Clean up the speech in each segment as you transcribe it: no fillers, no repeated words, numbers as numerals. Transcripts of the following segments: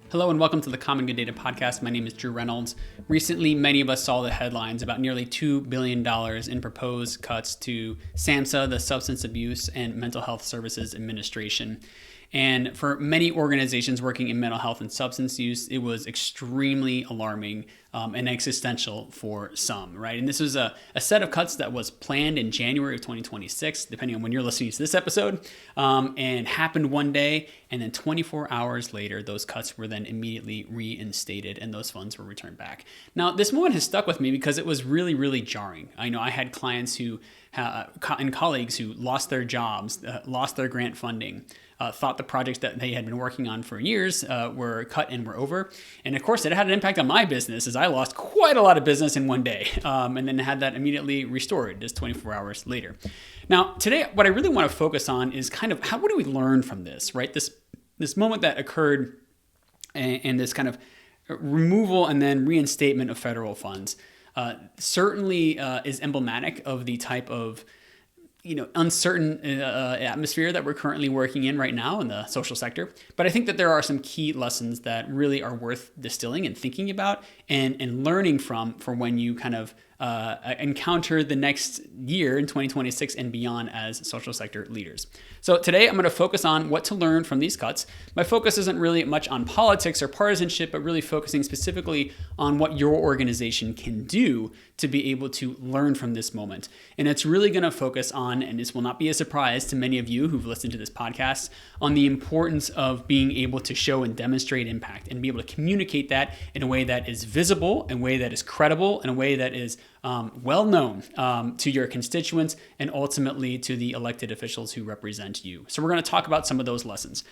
Hello and welcome to the Common Good Data Podcast. My name is Drew Reynolds. Recently, many of us saw the headlines about nearly $2 billion in proposed cuts to SAMHSA, the Substance Abuse and Mental Health Services Administration. And for many organizations working in mental health and substance use, it was extremely alarming and existential for some, right? And this was a set of cuts that was planned in January of 2026, depending on when you're listening to this episode, and happened one day. And then 24 hours later, those cuts were then immediately reinstated and those funds were returned back. Now, this moment has stuck with me because it was really, really jarring. I know I had clients and colleagues who lost their jobs, lost their grant funding, thought the projects that they had been working on for years were cut and were over. And of course, it had an impact on my business as I lost quite a lot of business in one day and then had that immediately restored just 24 hours later. Now, today, what I really want to focus on is kind of what do we learn from this, right? This moment that occurred and this kind of removal and then reinstatement of federal funds certainly is emblematic of the type of uncertain atmosphere that we're currently working in right now in the social sector. But I think that there are some key lessons that really are worth distilling and thinking about and learning from for when you kind of encounter the next year in 2026 and beyond as social sector leaders. So today I'm going to focus on what to learn from these cuts. My focus isn't really much on politics or partisanship, but really focusing specifically on what your organization can do to be able to learn from this moment. And it's really going to focus on, and this will not be a surprise to many of you who've listened to this podcast, on the importance of being able to show and demonstrate impact and be able to communicate that in a way that is visible, in a way that is credible, in a way that is well known to your constituents and ultimately to the elected officials who represent you. So we're going to talk about some of those lessons.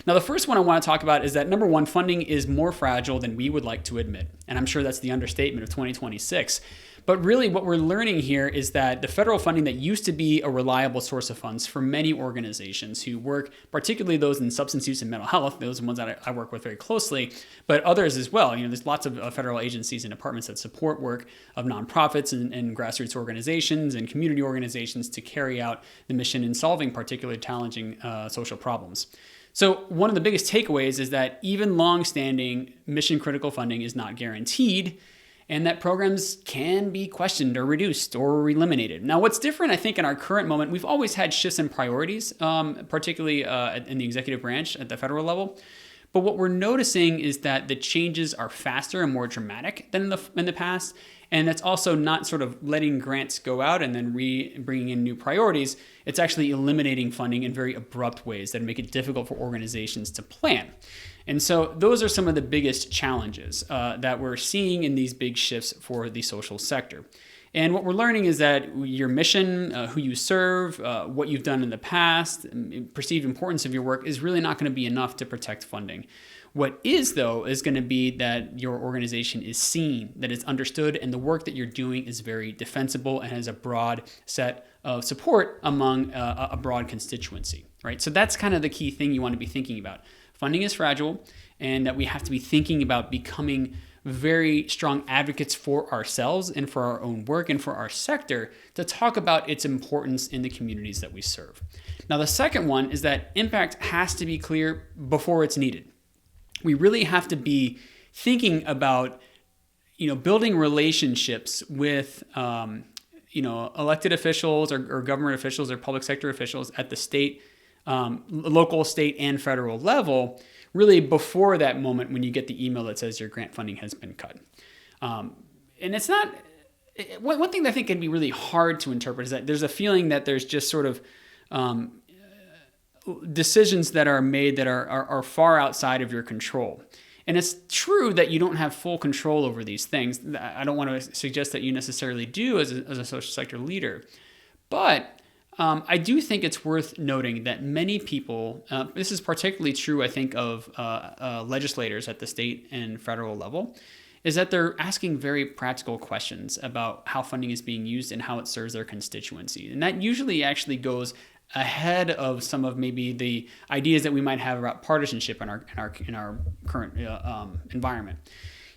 Now, the first one I want to talk about is that number one, funding is more fragile than we would like to admit. And I'm sure that's the understatement of 2026. But really what we're learning here is that the federal funding that used to be a reliable source of funds for many organizations who work, particularly those in substance use and mental health, those are ones that I work with very closely, but others as well. There's lots of federal agencies and departments that support work of nonprofits and grassroots organizations and community organizations to carry out the mission in solving particularly challenging social problems. So one of the biggest takeaways is that even long-standing mission-critical funding is not guaranteed, and that programs can be questioned or reduced or eliminated. Now, what's different, I think, in our current moment, we've always had shifts in priorities, particularly in the executive branch at the federal level. But what we're noticing is that the changes are faster and more dramatic than in the past. And that's also not sort of letting grants go out and then bringing in new priorities. It's actually eliminating funding in very abrupt ways that make it difficult for organizations to plan. And so those are some of the biggest challenges that we're seeing in these big shifts for the social sector. And what we're learning is that your mission, who you serve, what you've done in the past, perceived importance of your work is really not going to be enough to protect funding. What is, though, is going to be that your organization is seen, that it's understood, and the work that you're doing is very defensible and has a broad set of support among a broad constituency, right? So that's kind of the key thing you want to be thinking about. Funding is fragile, and that we have to be thinking about becoming very strong advocates for ourselves and for our own work and for our sector to talk about its importance in the communities that we serve. Now, the second one is that impact has to be clear before it's needed. We really have to be thinking about, building relationships with, elected officials or government officials or public sector officials at the state, local, state, and federal level, really before that moment when you get the email that says your grant funding has been cut. And it's not, one thing that I think can be really hard to interpret is that there's a feeling that there's just sort of decisions that are made that are far outside of your control. And it's true that you don't have full control over these things. I don't want to suggest that you necessarily do as a social sector leader. But I do think it's worth noting that many people, this is particularly true, I think, of legislators at the state and federal level, is that they're asking very practical questions about how funding is being used and how it serves their constituency. And that usually actually goes ahead of some of maybe the ideas that we might have about partisanship in our current environment.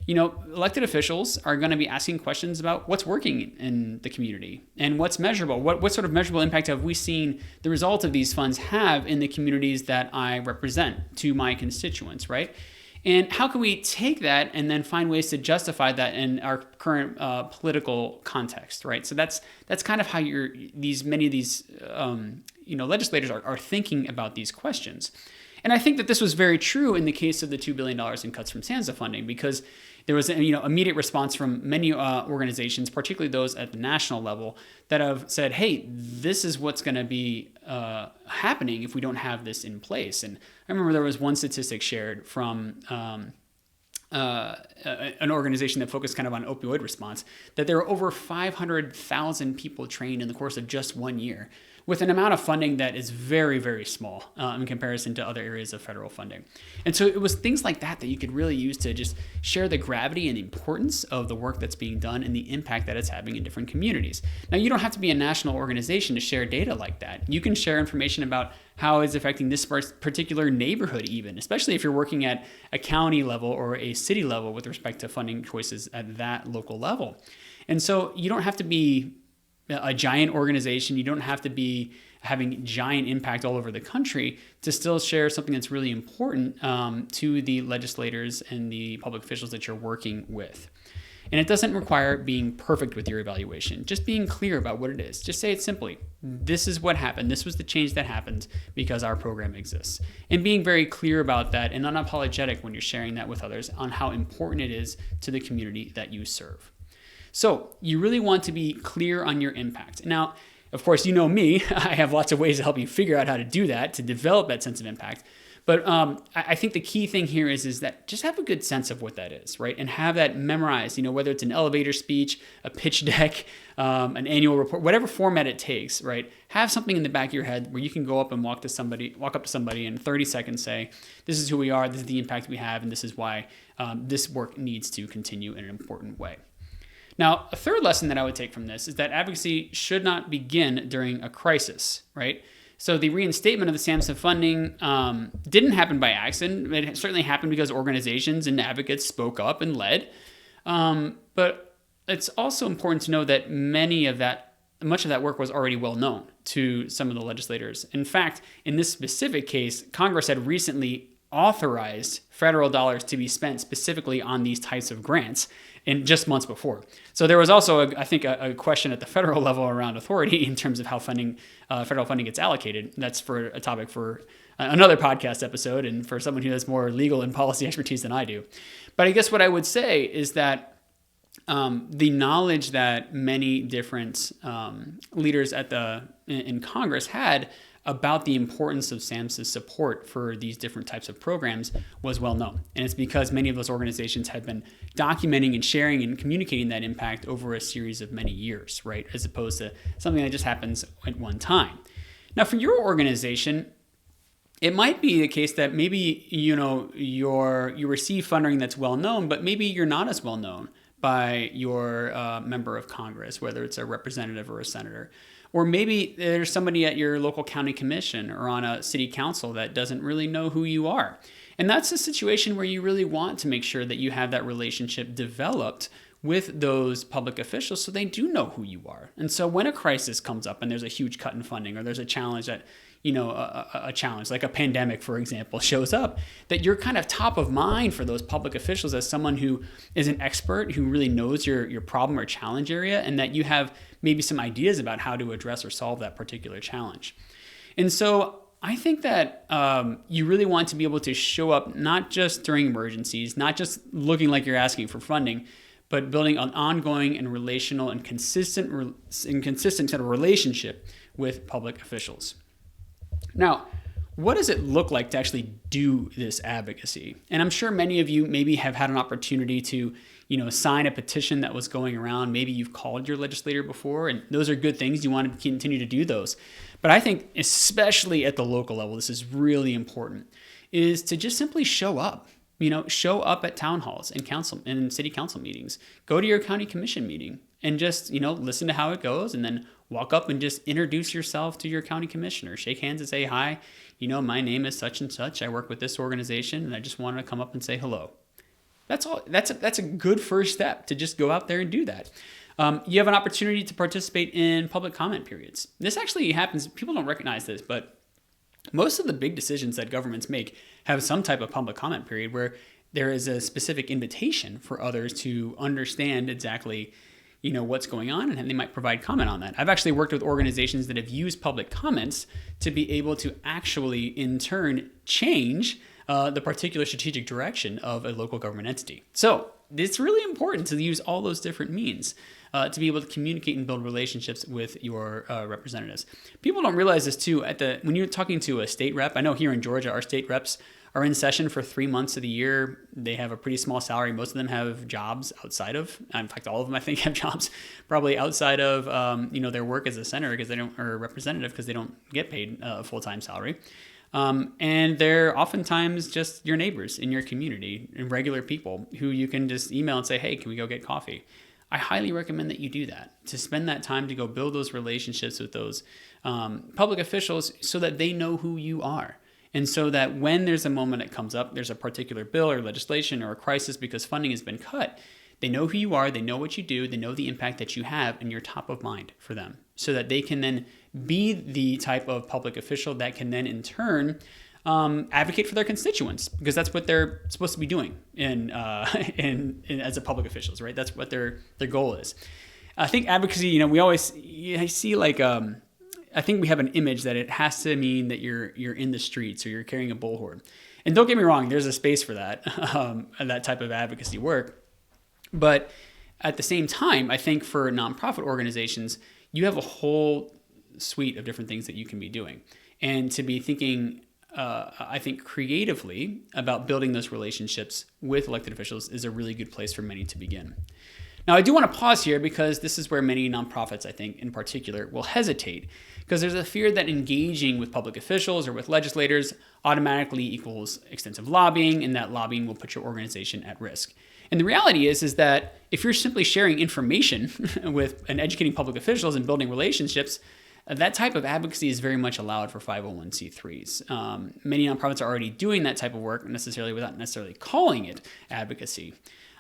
Elected officials are going to be asking questions about what's working in the community and what's measurable. What sort of measurable impact have we seen the result of these funds have in the communities that I represent to my constituents, right? And how can we take that and then find ways to justify that in our current political context, right? So that's kind of how many of these legislators are thinking about these questions. And I think that this was very true in the case of the $2 billion in cuts from SAMHSA funding, because there was immediate response from many organizations, particularly those at the national level, that have said, hey, this is what's going to be happening if we don't have this in place. And I remember there was one statistic shared from an organization that focused kind of on opioid response, that there were over 500,000 people trained in the course of just 1 year, with an amount of funding that is very, very small in comparison to other areas of federal funding. And so it was things like that you could really use to just share the gravity and the importance of the work that's being done and the impact that it's having in different communities. Now, you don't have to be a national organization to share data like that. You can share information about how it's affecting this particular neighborhood even, especially if you're working at a county level or a city level with respect to funding choices at that local level. And so you don't have to be a giant organization. You don't have to be having giant impact all over the country to still share something that's really important to the legislators and the public officials that you're working with. And it doesn't require being perfect with your evaluation, just being clear about what it is. Just say it simply. This is what happened. This was the change that happened because our program exists. And being very clear about that and unapologetic when you're sharing that with others on how important it is to the community that you serve. So you really want to be clear on your impact. Now, of course, you know me, I have lots of ways to help you figure out how to do that, to develop that sense of impact. But I think the key thing here is that just have a good sense of what that is, right? And have that memorized, whether it's an elevator speech, a pitch deck, an annual report, whatever format it takes, right? Have something in the back of your head where you can go up and walk up to somebody in 30 seconds, say, this is who we are, this is the impact we have, and this is why this work needs to continue in an important way. Now, a third lesson that I would take from this is that advocacy should not begin during a crisis, right? So the reinstatement of the SAMHSA funding didn't happen by accident. It certainly happened because organizations and advocates spoke up and led. But it's also important to know that much of that work was already well known to some of the legislators. In fact, in this specific case, Congress had recently authorized federal dollars to be spent specifically on these types of grants in just months before. So there was also, I think, a question at the federal level around authority in terms of how federal funding gets allocated. That's for a topic for another podcast episode and for someone who has more legal and policy expertise than I do. But I guess what I would say is that the knowledge that many different leaders in Congress had about the importance of SAMHSA's support for these different types of programs was well known. And it's because many of those organizations had been documenting and sharing and communicating that impact over a series of many years, right? As opposed to something that just happens at one time. Now, for your organization, it might be the case that maybe, you receive funding that's well known, but maybe you're not as well known by your member of Congress, whether it's a representative or a senator. Or maybe there's somebody at your local county commission or on a city council that doesn't really know who you are. And that's a situation where you really want to make sure that you have that relationship developed with those public officials so they do know who you are. And so when a crisis comes up and there's a huge cut in funding or there's a challenge that, a challenge like a pandemic, for example, shows up, that you're kind of top of mind for those public officials as someone who is an expert, who really knows your problem or challenge area, and that you have maybe some ideas about how to address or solve that particular challenge. And so I think that you really want to be able to show up not just during emergencies, not just looking like you're asking for funding, but building an ongoing and relational and consistent sort of relationship with public officials. Now, what does it look like to actually do this advocacy? And I'm sure many of you maybe have had an opportunity to, sign a petition that was going around. Maybe you've called your legislator before, and those are good things. You want to continue to do those. But I think especially at the local level, this is really important, is to just simply show up. Show up at town halls and city council meetings. Go to your county commission meeting and just, listen to how it goes, and then walk up and just introduce yourself to your county commissioner. Shake hands and say, hi, my name is such and such. I work with this organization, and I just wanted to come up and say hello. That's all. That's a good first step, to just go out there and do that. You have an opportunity to participate in public comment periods. This actually happens. People don't recognize this, but most of the big decisions that governments make have some type of public comment period where there is a specific invitation for others to understand exactly what's going on, and they might provide comment on that. I've actually worked with organizations that have used public comments to be able to actually, in turn, change the particular strategic direction of a local government entity. So it's really important to use all those different means to be able to communicate and build relationships with your representatives. People don't realize this too. When you're talking to a state rep, I know here in Georgia, our state reps are in session for 3 months of the year. They have a pretty small salary. Most of them have jobs outside of, in fact, all of them I think have jobs probably outside of their work as a senator or representative, because they don't get paid a full-time salary. And they're oftentimes just your neighbors in your community and regular people who you can just email and say, hey, can we go get coffee? I highly recommend that you do that, to spend that time to go build those relationships with those public officials so that they know who you are. And so that when there's a moment that comes up, there's a particular bill or legislation or a crisis because funding has been cut, they know who you are, they know what you do, they know the impact that you have, and you're top of mind for them, so that they can then be the type of public official that can then in turn advocate for their constituents, because that's what they're supposed to be doing in as a public officials, right? That's what their goal is. I think advocacy, I see I think we have an image that it has to mean that you're in the streets or you're carrying a bullhorn. And don't get me wrong, there's a space for that, that type of advocacy work. But at the same time, I think for nonprofit organizations, you have a whole suite of different things that you can be doing. And to be thinking, I think, creatively about building those relationships with elected officials is a really good place for many to begin. Now, I do want to pause here because this is where many nonprofits, I think, in particular, will hesitate, because there's a fear that engaging with public officials or with legislators automatically equals extensive lobbying, and that lobbying will put your organization at risk. And the reality is that if you're simply sharing information with and educating public officials and building relationships, that type of advocacy is very much allowed for 501c3s. Many nonprofits are already doing that type of work without necessarily calling it advocacy.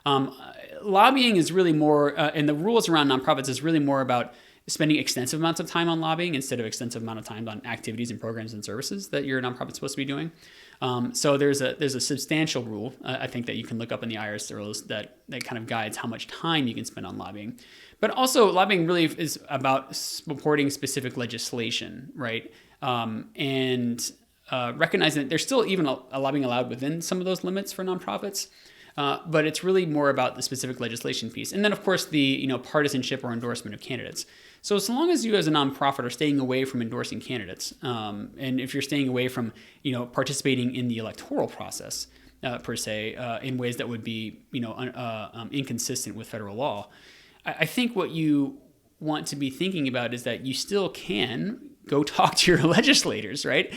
Lobbying is really more, and the rules around nonprofits is really more about spending extensive amounts of time on lobbying instead of extensive amount of time on activities and programs and services that your nonprofit's supposed to be doing. So there's a substantial rule, I think, that you can look up in the IRS rules that kind of guides how much time you can spend on lobbying. But also, lobbying really is about supporting specific legislation, right? And recognizing that there's still even a lobbying allowed within some of those limits for nonprofits. But it's really more about the specific legislation piece. And then, of course, the partisanship or endorsement of candidates. So as long as you as a nonprofit are staying away from endorsing candidates, and if you're staying away from participating in the electoral process, per se, in ways that would be inconsistent with federal law, I think what you want to be thinking about is that you still can go talk to your legislators, right?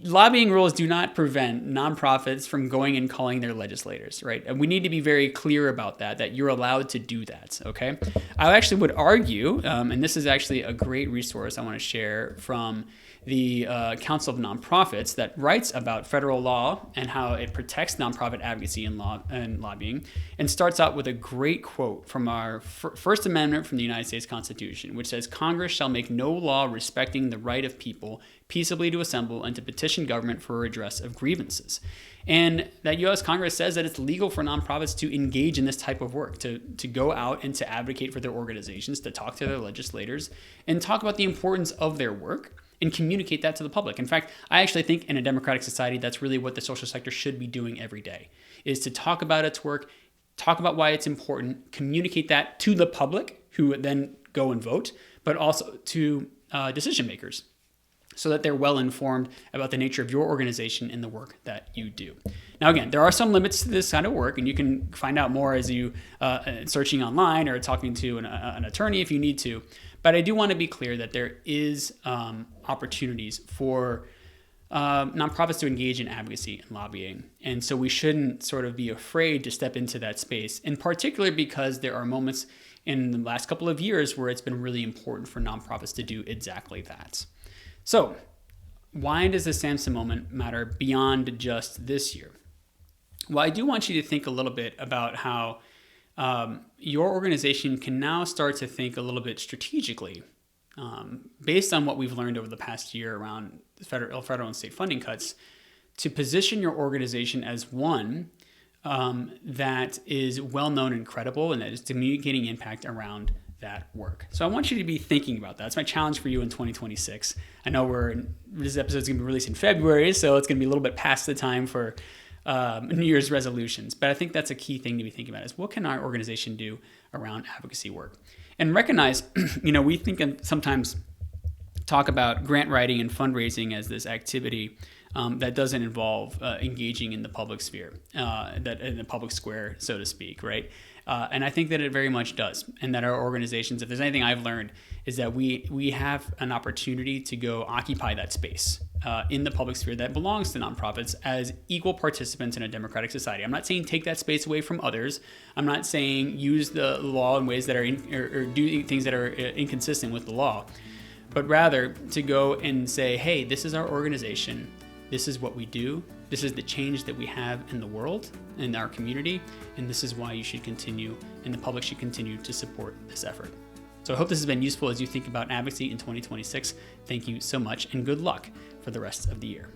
Lobbying rules do not prevent nonprofits from going and calling their legislators, right? And we need to be very clear about that you're allowed to do that, okay? I actually would argue, and this is actually a great resource I want to share from the Council of Nonprofits that writes about federal law and how it protects nonprofit advocacy and lobbying, and starts out with a great quote from our First Amendment from the United States Constitution, which says, "Congress shall make no law respecting the right of people peaceably to assemble and to petition government for redress of grievances." And that U.S. Congress says that it's legal for nonprofits to engage in this type of work, to go out and to advocate for their organizations, to talk to their legislators, and talk about the importance of their work and communicate that to the public. In fact, I actually think in a democratic society, that's really what the social sector should be doing every day, is to talk about its work, talk about why it's important, communicate that to the public, who would then go and vote, but also to decision makers, so that they're well informed about the nature of your organization and the work that you do. Now, again, there are some limits to this kind of work, and you can find out more as you searching online or talking to an attorney if you need to. But I do want to be clear that there is opportunities for nonprofits to engage in advocacy and lobbying. And so we shouldn't sort of be afraid to step into that space, in particular because there are moments in the last couple of years where it's been really important for nonprofits to do exactly that. So why does the SAMHSA moment matter beyond just this year? Well, I do want you to think a little bit about how your organization can now start to think a little bit strategically based on what we've learned over the past year around federal and state funding cuts, to position your organization as one that is well known and credible, and that is communicating impact around that work. So I want you to be thinking about that. That's my challenge for you in 2026. I know this episode's going to be released in February, so it's going to be a little bit past the time for New Year's resolutions. But I think that's a key thing to be thinking about, is what can our organization do around advocacy work? And recognize, we think and sometimes talk about grant writing and fundraising as this activity that doesn't involve engaging in the public sphere, that in the public square, so to speak, right? And I think that it very much does, and that our organizations, if there's anything I've learned, is that we have an opportunity to go occupy that space in the public sphere that belongs to nonprofits as equal participants in a democratic society. I'm not saying take that space away from others. I'm not saying use the law in ways that are or do things that are inconsistent with the law, but rather to go and say, hey, this is our organization. This is what we do. This is the change that we have in the world, in our community, and this is why you should continue, and the public should continue to support this effort. So I hope this has been useful as you think about advocacy in 2026. Thank you so much, and good luck for the rest of the year.